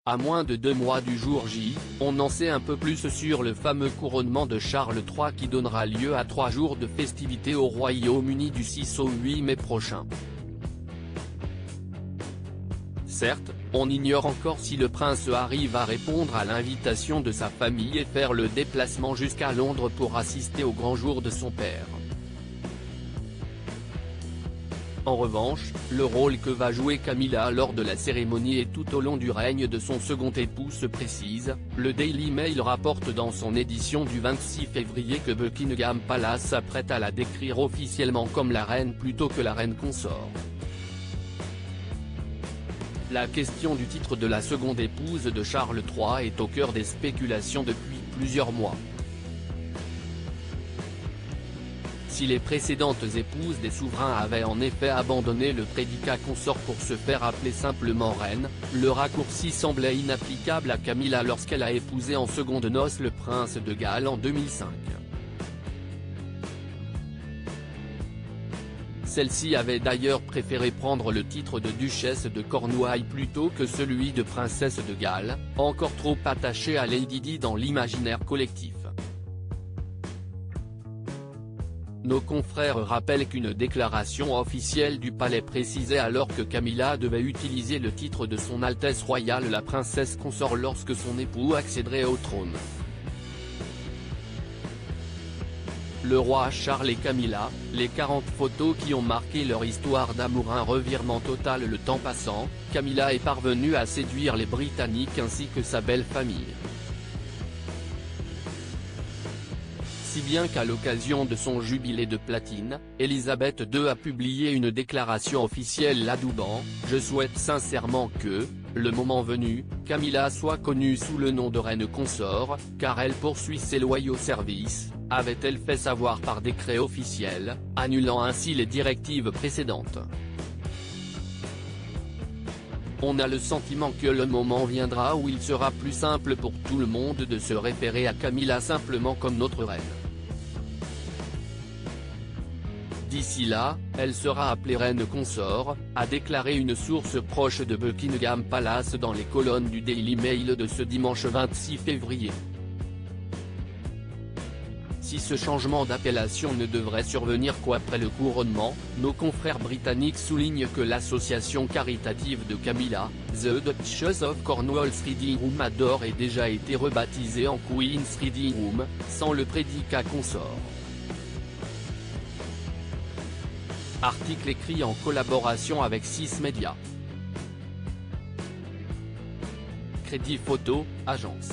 À moins de 2 mois du jour J, on en sait un peu plus sur le fameux couronnement de Charles III qui donnera lieu à 3 jours de festivités au Royaume-Uni du 6 au 8 mai prochain. Certes, on ignore encore si le prince Harry va répondre à l'invitation de sa famille et faire le déplacement jusqu'à Londres pour assister au grand jour de son père. En revanche, le rôle que va jouer Camilla lors de la cérémonie et tout au long du règne de son second époux se précise. Le Daily Mail rapporte dans son édition du 26 février que Buckingham Palace s'apprête à la décrire officiellement comme la reine plutôt que la reine consort. La question du titre de la seconde épouse de Charles III est au cœur des spéculations depuis plusieurs mois. Si les précédentes épouses des souverains avaient en effet abandonné le prédicat consort pour se faire appeler simplement reine, le raccourci semblait inapplicable à Camilla lorsqu'elle a épousé en seconde noces le prince de Galles en 2005. Celle-ci avait d'ailleurs préféré prendre le titre de duchesse de Cornouailles plutôt que celui de princesse de Galles, encore trop attachée à Lady Di dans l'imaginaire collectif. Nos confrères rappellent qu'une déclaration officielle du palais précisait alors que Camilla devait utiliser le titre de Son Altesse Royale la princesse consort lorsque son époux accéderait au trône. Le roi Charles et Camilla, les 40 photos qui ont marqué leur histoire d'amour. Un revirement total le temps passant, Camilla est parvenue à séduire les Britanniques ainsi que sa belle famille. Si bien qu'à l'occasion de son jubilé de platine, Elisabeth II a publié une déclaration officielle l'adoubant « Je souhaite sincèrement que, le moment venu, Camilla soit connue sous le nom de reine consort, car elle poursuit ses loyaux services », avait-elle fait savoir par décret officiel, annulant ainsi les directives précédentes. On a le sentiment que le moment viendra où il sera plus simple pour tout le monde de se référer à Camilla simplement comme notre reine. D'ici là, elle sera appelée reine consort, a déclaré une source proche de Buckingham Palace dans les colonnes du Daily Mail de ce dimanche 26 février. Si ce changement d'appellation ne devrait survenir qu'après le couronnement, nos confrères britanniques soulignent que l'association caritative de Camilla, The Duchess of Cornwall's Reading Room a d'ores et déjà été rebaptisée en Queen's Reading Room, sans le prédicat consort. Article écrit en collaboration avec 6 médias. Crédit photo, agence.